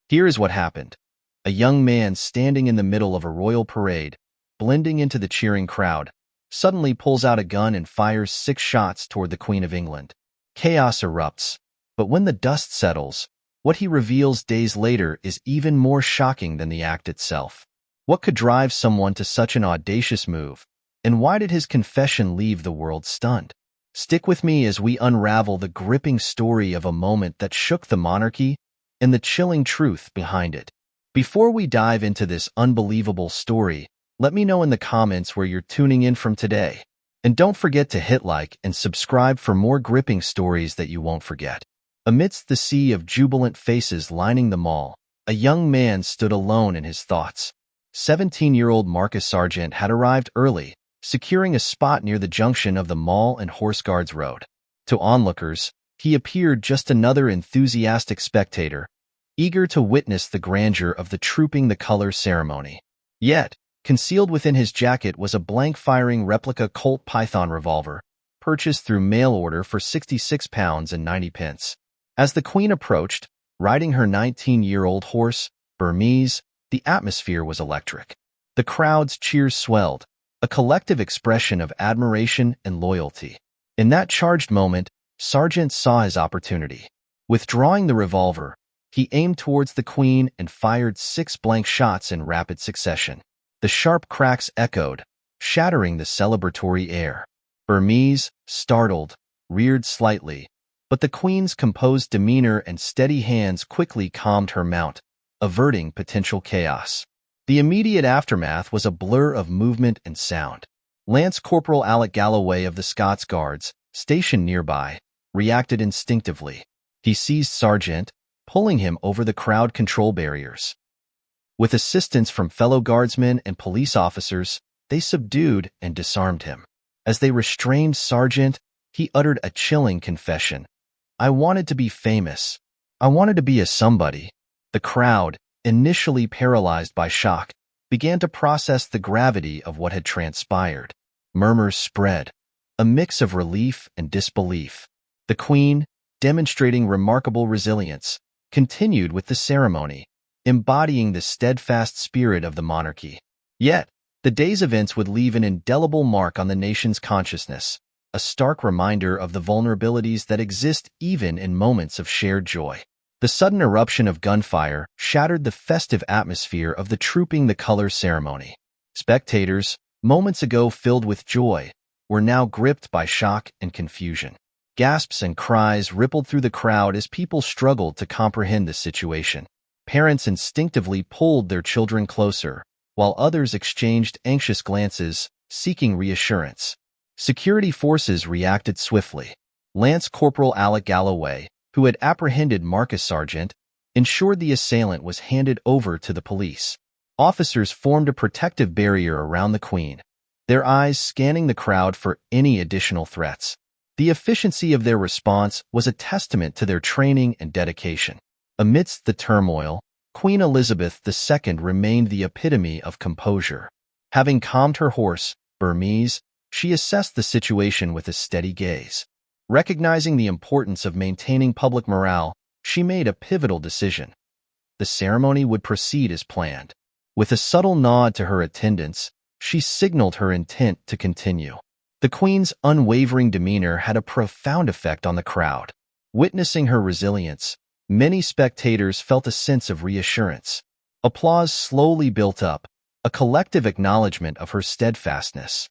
Here is what happened. A young man standing in the middle of a royal parade, blending into the cheering crowd, suddenly pulls out a gun and fires 6 shots toward the Queen of England. Chaos erupts, but when the dust settles, what he reveals days later is even more shocking than the act itself. What could drive someone to such an audacious move, and why did his confession leave the world stunned? Stick with me as we unravel the gripping story of a moment that shook the monarchy and the chilling truth behind it. Before we dive into this unbelievable story, let me know in the comments where you're tuning in from today. And don't forget to hit like and subscribe for more gripping stories that you won't forget. Amidst the sea of jubilant faces lining the mall, a young man stood alone in his thoughts. 17-year-old Marcus Sargent had arrived early, securing a spot near the junction of the Mall and Horse Guards Road. To onlookers, he appeared just another enthusiastic spectator, eager to witness the grandeur of the Trooping the Color ceremony. Yet, concealed within his jacket was a blank-firing replica Colt Python revolver, purchased through mail order for £66.90. As the Queen approached, riding her 19-year-old horse, Burmese, the atmosphere was electric. The crowd's cheers swelled, a collective expression of admiration and loyalty. In that charged moment, Sargent saw his opportunity. Withdrawing the revolver, he aimed towards the Queen and fired 6 blank shots in rapid succession. The sharp cracks echoed, shattering the celebratory air. Burmese, startled, reared slightly, but the Queen's composed demeanor and steady hands quickly calmed her mount, averting potential chaos. The immediate aftermath was a blur of movement and sound. Lance Corporal Alec Galloway of the Scots Guards, stationed nearby, reacted instinctively. He seized Sargent, pulling him over the crowd control barriers. With assistance from fellow guardsmen and police officers, they subdued and disarmed him. As they restrained Sargent, he uttered a chilling confession. "I wanted to be famous. I wanted to be a somebody." The crowd, initially paralyzed by shock, began to process the gravity of what had transpired. Murmurs spread, a mix of relief and disbelief. The Queen, demonstrating remarkable resilience, continued with the ceremony, embodying the steadfast spirit of the monarchy. Yet, the day's events would leave an indelible mark on the nation's consciousness, a stark reminder of the vulnerabilities that exist even in moments of shared joy. The sudden eruption of gunfire shattered the festive atmosphere of the Trooping the Color ceremony. Spectators, moments ago filled with joy, were now gripped by shock and confusion. Gasps and cries rippled through the crowd as people struggled to comprehend the situation. Parents instinctively pulled their children closer, while others exchanged anxious glances, seeking reassurance. Security forces reacted swiftly. Lance Corporal Alec Galloway, who had apprehended Marcus Sargent, ensured the assailant was handed over to the police. Officers formed a protective barrier around the Queen, their eyes scanning the crowd for any additional threats. The efficiency of their response was a testament to their training and dedication. Amidst the turmoil, Queen Elizabeth II remained the epitome of composure. Having calmed her horse, Burmese, she assessed the situation with a steady gaze. Recognizing the importance of maintaining public morale, she made a pivotal decision. The ceremony would proceed as planned. With a subtle nod to her attendants, she signaled her intent to continue. The Queen's unwavering demeanor had a profound effect on the crowd. Witnessing her resilience, many spectators felt a sense of reassurance. Applause slowly built up, a collective acknowledgement of her steadfastness.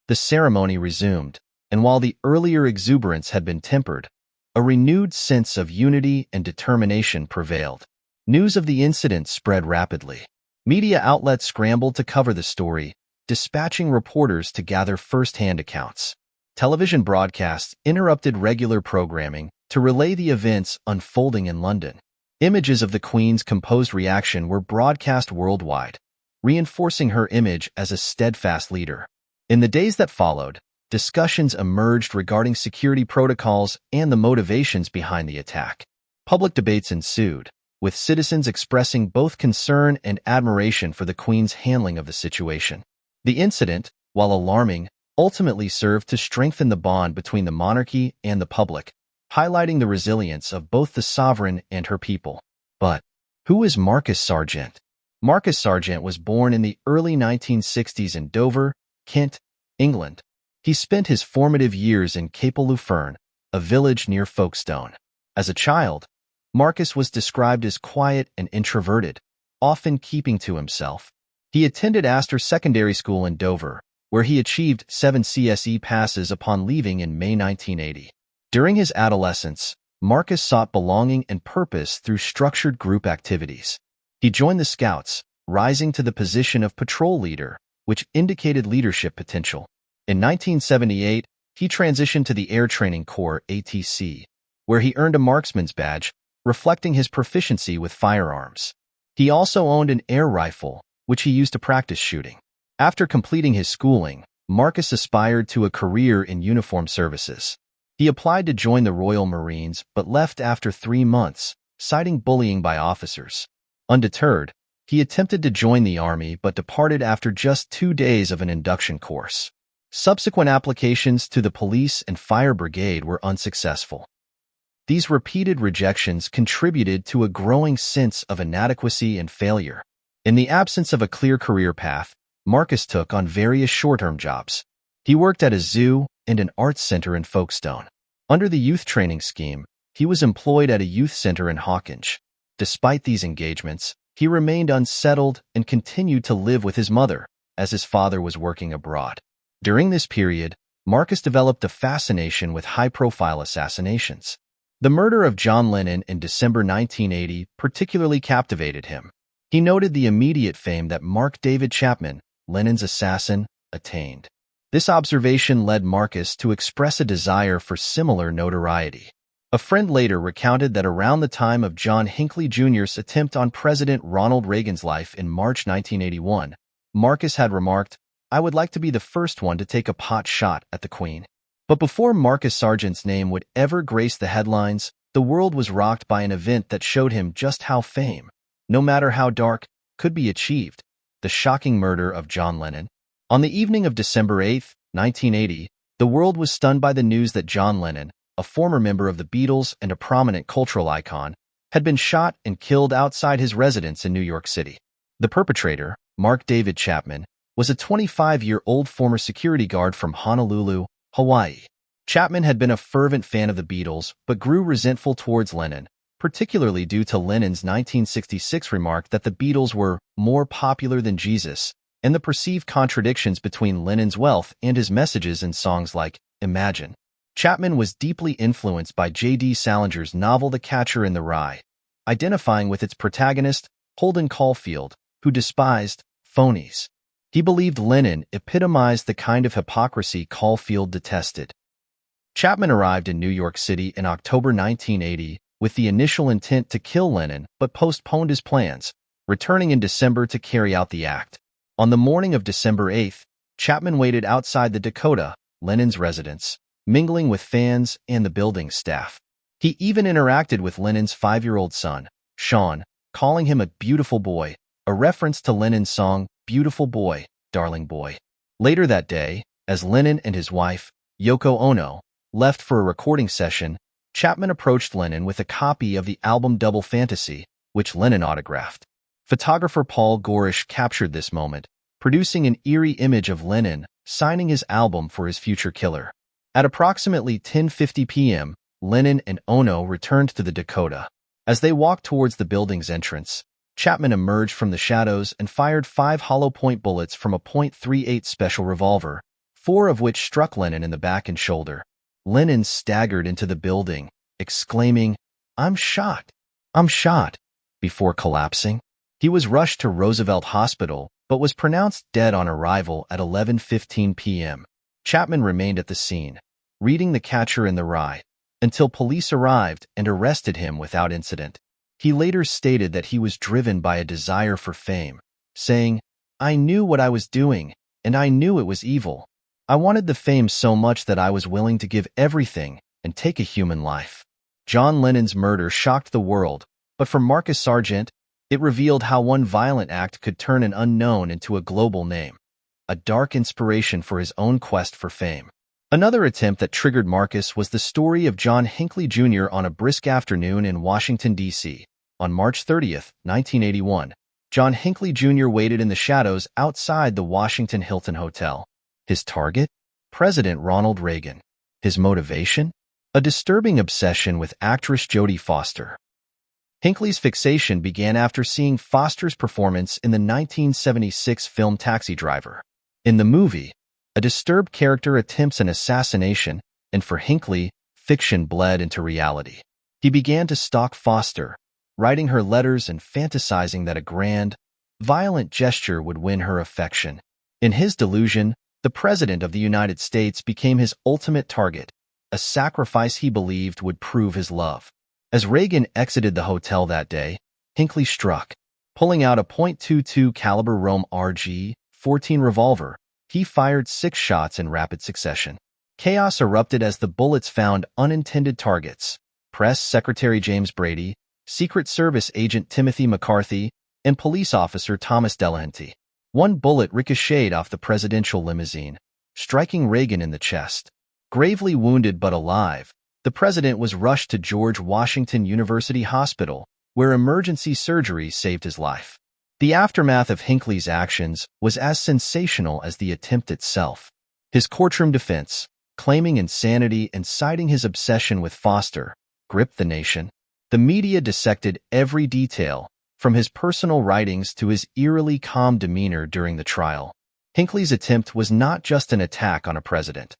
The ceremony resumed, and while the earlier exuberance had been tempered, a renewed sense of unity and determination prevailed. News of the incident spread rapidly. Media outlets scrambled to cover the story, dispatching reporters to gather first-hand accounts. Television broadcasts interrupted regular programming to relay the events unfolding in London. Images of the Queen's composed reaction were broadcast worldwide, reinforcing her image as a steadfast leader. In the days that followed, discussions emerged regarding security protocols and the motivations behind the attack. Public debates ensued, with citizens expressing both concern and admiration for the Queen's handling of the situation. The incident, while alarming, ultimately served to strengthen the bond between the monarchy and the public, highlighting the resilience of both the sovereign and her people. But Who is Marcus Sargent? Marcus Sargent was born in the early 1960s in Dover, Kent, England. He spent his formative years in Capel-Luferne, a village near Folkestone. As a child, Marcus was described as quiet and introverted, often keeping to himself. He attended Astor Secondary School in Dover, where he achieved 7 CSE passes upon leaving in May 1980. During his adolescence, Marcus sought belonging and purpose through structured group activities. He joined the Scouts, rising to the position of patrol leader, which indicated leadership potential. In 1978, he transitioned to the Air Training Corps (ATC), where he earned a marksman's badge, reflecting his proficiency with firearms. He also owned an air rifle, which he used to practice shooting. After completing his schooling, Marcus aspired to a career in uniformed services. He applied to join the Royal Marines but left after 3 months, citing bullying by officers. Undeterred, he attempted to join the Army but departed after just 2 days of an induction course. Subsequent applications to the police and fire brigade were unsuccessful. These repeated rejections contributed to a growing sense of inadequacy and failure. In the absence of a clear career path, Marcus took on various short-term jobs. He worked at a zoo and an arts center in Folkestone. Under the youth training scheme, he was employed at a youth center in Hawkinge. Despite these engagements, he remained unsettled and continued to live with his mother, as his father was working abroad. During this period, Marcus developed a fascination with high-profile assassinations. The murder of John Lennon in December 1980 particularly captivated him. He noted the immediate fame that Mark David Chapman, Lennon's assassin, attained. This observation led Marcus to express a desire for similar notoriety. A friend later recounted that around the time of John Hinckley Jr.'s attempt on President Ronald Reagan's life in March 1981, Marcus had remarked, "I would like to be the first one to take a pot shot at the Queen." But before Marcus Sargent's name would ever grace the headlines, the world was rocked by an event that showed him just how fame, no matter how dark, could be achieved: the shocking murder of John Lennon. On the evening of December 8, 1980, the world was stunned by the news that John Lennon, a former member of the Beatles and a prominent cultural icon, had been shot and killed outside his residence in New York City. The perpetrator, Mark David Chapman, was a 25-year-old former security guard from Honolulu, Hawaii. Chapman had been a fervent fan of the Beatles but grew resentful towards Lennon, particularly due to Lennon's 1966 remark that the Beatles were more popular than Jesus, and the perceived contradictions between Lennon's wealth and his messages in songs like Imagine. Chapman was deeply influenced by J.D. Salinger's novel The Catcher in the Rye, identifying with its protagonist, Holden Caulfield, who despised phonies. He believed Lennon epitomized the kind of hypocrisy Caulfield detested. Chapman arrived in New York City in October 1980 with the initial intent to kill Lennon but postponed his plans, returning in December to carry out the act. On the morning of December 8, Chapman waited outside the Dakota, Lennon's residence, mingling with fans and the building's staff. He even interacted with Lennon's 5-year-old son, Sean, calling him a beautiful boy, a reference to Lennon's song, Beautiful Boy, Darling Boy. Later that day, as Lennon and his wife, Yoko Ono, left for a recording session, Chapman approached Lennon with a copy of the album Double Fantasy, which Lennon autographed. Photographer Paul Gorish captured this moment, producing an eerie image of Lennon signing his album for his future killer. At approximately 10:50 p.m., Lennon and Ono returned to the Dakota. As they walked towards the building's entrance, Chapman emerged from the shadows and fired 5 hollow-point bullets from a .38 special revolver, 4 of which struck Lennon in the back and shoulder. Lennon staggered into the building, exclaiming, "I'm shot! I'm shot!" before collapsing. He was rushed to Roosevelt Hospital, but was pronounced dead on arrival at 11:15 p.m. Chapman remained at the scene, reading The Catcher in the Rye, until police arrived and arrested him without incident. He later stated that he was driven by a desire for fame, saying, "I knew what I was doing, and I knew it was evil. I wanted the fame so much that I was willing to give everything and take a human life." John Lennon's murder shocked the world, but for Marcus Sargent, it revealed how one violent act could turn an unknown into a global name, a dark inspiration for his own quest for fame. Another attempt that triggered Marcus was the story of John Hinckley Jr. on a brisk afternoon in Washington, D.C. On On March 30th, 1981, John Hinckley Jr. waited in the shadows outside the Washington Hilton Hotel. His target? President Ronald Reagan. His motivation? A disturbing obsession with actress Jodie Foster. Hinckley's fixation began after seeing Foster's performance in the 1976 film Taxi Driver. In the movie, a disturbed character attempts an assassination, and for Hinckley, fiction bled into reality. He began to stalk Foster, writing her letters and fantasizing that a grand, violent gesture would win her affection. In his delusion, the President of the United States became his ultimate target, a sacrifice he believed would prove his love. As Reagan exited the hotel that day, Hinckley struck. Pulling out a .22 caliber Rome RG-14 revolver, he fired 6 shots in rapid succession. Chaos erupted as the bullets found unintended targets: Press Secretary James Brady, Secret Service Agent Timothy McCarthy, and police officer Thomas Delahanty. One bullet ricocheted off the presidential limousine, striking Reagan in the chest. Gravely wounded but alive, the president was rushed to George Washington University Hospital, where emergency surgery saved his life. The aftermath of Hinckley's actions was as sensational as the attempt itself. His courtroom defense, claiming insanity and citing his obsession with Foster, gripped the nation. The media dissected every detail, from his personal writings to his eerily calm demeanor during the trial. Hinckley's attempt was not just an attack on a president.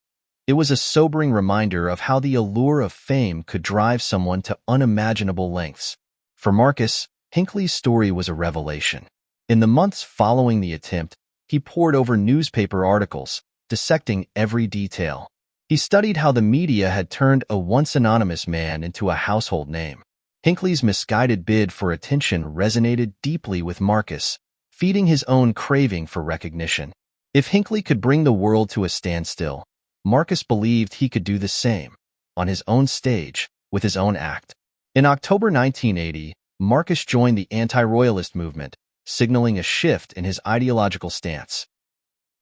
It was a sobering reminder of how the allure of fame could drive someone to unimaginable lengths. For Marcus, Hinckley's story was a revelation. In the months following the attempt, he pored over newspaper articles, dissecting every detail. He studied how the media had turned a once anonymous man into a household name. Hinckley's misguided bid for attention resonated deeply with Marcus, feeding his own craving for recognition. If Hinckley could bring the world to a standstill, Marcus believed he could do the same, on his own stage, with his own act. In October 1980, Marcus joined the anti-royalist movement, signaling a shift in his ideological stance.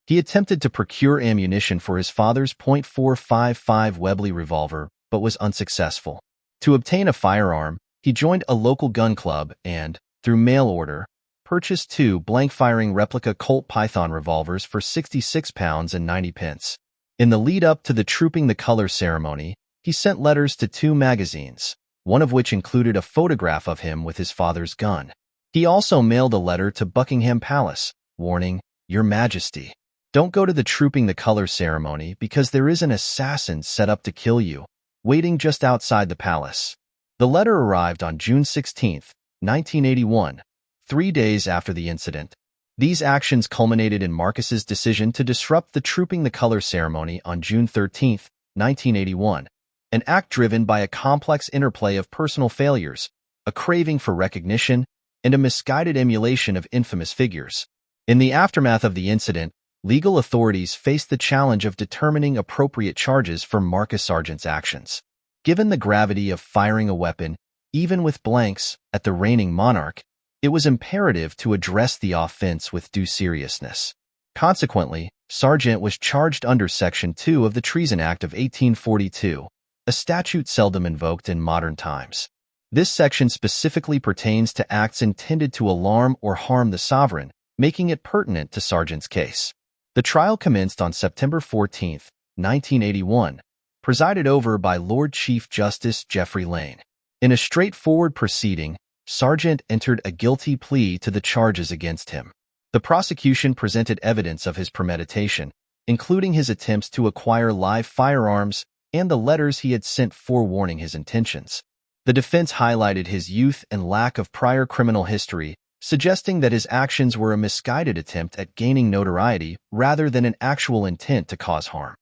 He attempted to procure ammunition for his father's .455 Webley revolver, but was unsuccessful. To obtain a firearm, he joined a local gun club and, through mail order, purchased 2 blank-firing replica Colt Python revolvers for £66.90. In the lead-up to the Trooping the Color ceremony, he sent letters to 2 magazines, one of which included a photograph of him with his father's gun. He also mailed a letter to Buckingham Palace, warning, "Your Majesty, don't go to the Trooping the Color ceremony because there is an assassin set up to kill you, waiting just outside the palace." The letter arrived on June 16, 1981, 3 days after the incident. These actions culminated in Marcus's decision to disrupt the Trooping the Color ceremony on June 13, 1981, an act driven by a complex interplay of personal failures, a craving for recognition, and a misguided emulation of infamous figures. In the aftermath of the incident, legal authorities faced the challenge of determining appropriate charges for Marcus Sargent's actions. Given the gravity of firing a weapon, even with blanks, at the reigning monarch, it was imperative to address the offense with due seriousness. Consequently, Sargent was charged under Section 2 of the Treason Act of 1842, a statute seldom invoked in modern times. This section specifically pertains to acts intended to alarm or harm the sovereign, making it pertinent to Sargent's case. The trial commenced on September 14, 1981, presided over by Lord Chief Justice Geoffrey Lane. In a straightforward proceeding, Sargent entered a guilty plea to the charges against him. The prosecution presented evidence of his premeditation, including his attempts to acquire live firearms and the letters he had sent forewarning his intentions. The defense highlighted his youth and lack of prior criminal history, suggesting that his actions were a misguided attempt at gaining notoriety rather than an actual intent to cause harm.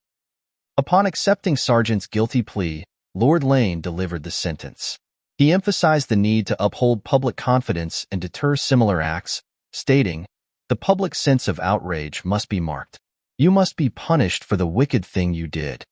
Upon accepting Sargent's guilty plea, Lord Lane delivered the sentence. He emphasized the need to uphold public confidence and deter similar acts, stating, "The public sense of outrage must be marked. You must be punished for the wicked thing you did."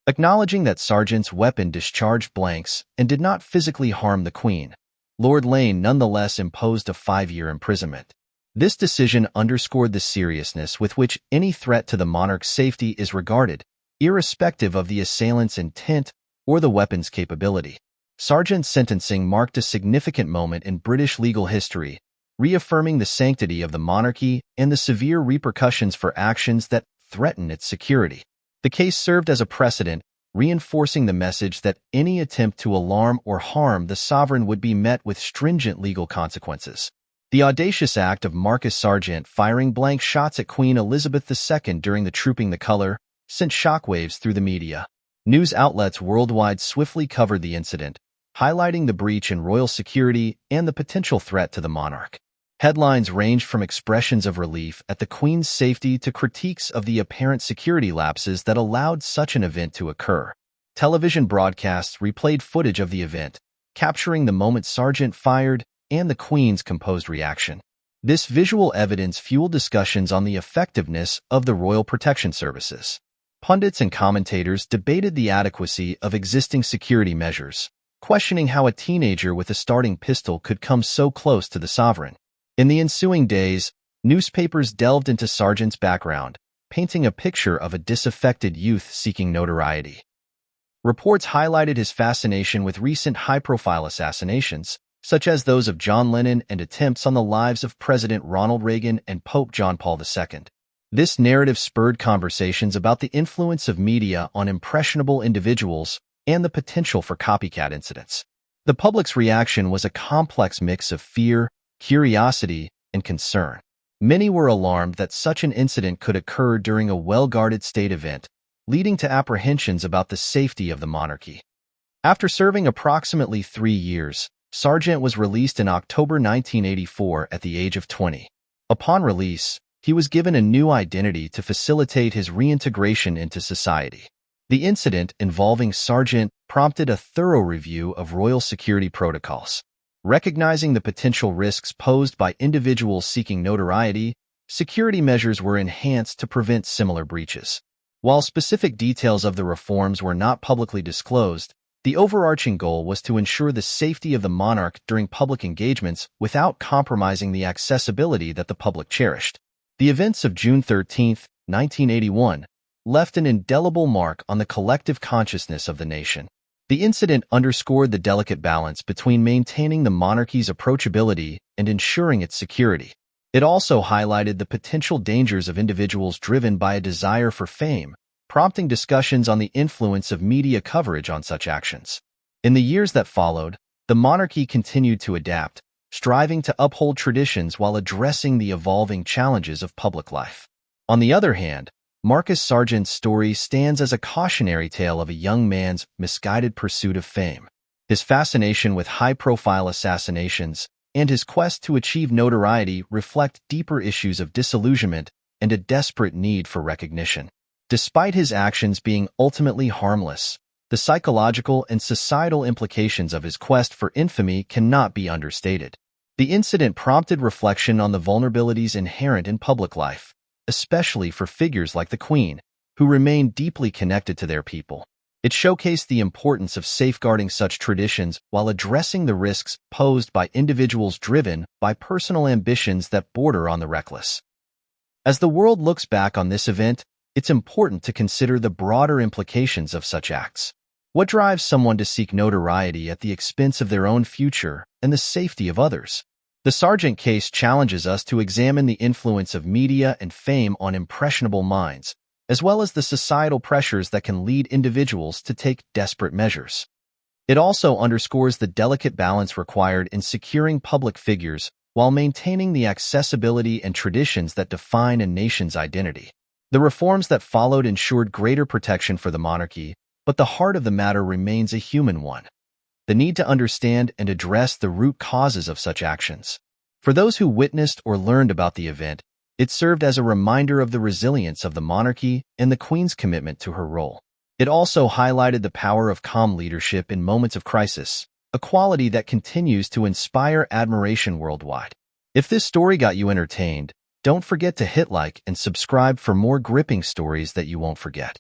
Acknowledging that Sargent's weapon discharged blanks and did not physically harm the Queen, Lord Lane nonetheless imposed a 5-year imprisonment. This decision underscored the seriousness with which any threat to the monarch's safety is regarded, irrespective of the assailant's intent or the weapon's capability. Sargent's sentencing marked a significant moment in British legal history, reaffirming the sanctity of the monarchy and the severe repercussions for actions that threaten its security. The case served as a precedent, reinforcing the message that any attempt to alarm or harm the sovereign would be met with stringent legal consequences. The audacious act of Marcus Sargent firing blank shots at Queen Elizabeth II during the Trooping the Colour sent shockwaves through the media. News outlets worldwide swiftly covered the incident, highlighting the breach in royal security and the potential threat to the monarch. Headlines ranged from expressions of relief at the Queen's safety to critiques of the apparent security lapses that allowed such an event to occur. Television broadcasts replayed footage of the event, capturing the moment Sargent fired and the Queen's composed reaction. This visual evidence fueled discussions on the effectiveness of the royal protection services. Pundits and commentators debated the adequacy of existing security measures, questioning how a teenager with a starting pistol could come so close to the sovereign. In the ensuing days, newspapers delved into Sargent's background, painting a picture of a disaffected youth seeking notoriety. Reports highlighted his fascination with recent high-profile assassinations, such as those of John Lennon and attempts on the lives of President Ronald Reagan and Pope John Paul II. This narrative spurred conversations about the influence of media on impressionable individuals and the potential for copycat incidents. The public's reaction was a complex mix of fear, curiosity, and concern. Many were alarmed that such an incident could occur during a well-guarded state event, leading to apprehensions about the safety of the monarchy. After serving approximately 3 years, Sargent was released in October 1984 at the age of 20. Upon release, he was given a new identity to facilitate his reintegration into society. The incident involving Sargent prompted a thorough review of royal security protocols. Recognizing the potential risks posed by individuals seeking notoriety, security measures were enhanced to prevent similar breaches. While specific details of the reforms were not publicly disclosed, the overarching goal was to ensure the safety of the monarch during public engagements without compromising the accessibility that the public cherished. The events of June 13, 1981, left an indelible mark on the collective consciousness of the nation. The incident underscored the delicate balance between maintaining the monarchy's approachability and ensuring its security. It also highlighted the potential dangers of individuals driven by a desire for fame, prompting discussions on the influence of media coverage on such actions. In the years that followed, the monarchy continued to adapt, striving to uphold traditions while addressing the evolving challenges of public life. On the other hand, Marcus Sargent's story stands as a cautionary tale of a young man's misguided pursuit of fame. His fascination with high-profile assassinations and his quest to achieve notoriety reflect deeper issues of disillusionment and a desperate need for recognition. Despite his actions being ultimately harmless, the psychological and societal implications of his quest for infamy cannot be understated. The incident prompted reflection on the vulnerabilities inherent in public life, especially for figures like the Queen, who remain deeply connected to their people. It showcased the importance of safeguarding such traditions while addressing the risks posed by individuals driven by personal ambitions that border on the reckless. As the world looks back on this event, it's important to consider the broader implications of such acts. What drives someone to seek notoriety at the expense of their own future and the safety of others? The Sargent case challenges us to examine the influence of media and fame on impressionable minds, as well as the societal pressures that can lead individuals to take desperate measures. It also underscores the delicate balance required in securing public figures while maintaining the accessibility and traditions that define a nation's identity. The reforms that followed ensured greater protection for the monarchy, but the heart of the matter remains a human one: the need to understand and address the root causes of such actions. For those who witnessed or learned about the event, it served as a reminder of the resilience of the monarchy and the Queen's commitment to her role. It also highlighted the power of calm leadership in moments of crisis, a quality that continues to inspire admiration worldwide. If this story got you entertained, don't forget to hit like and subscribe for more gripping stories that you won't forget.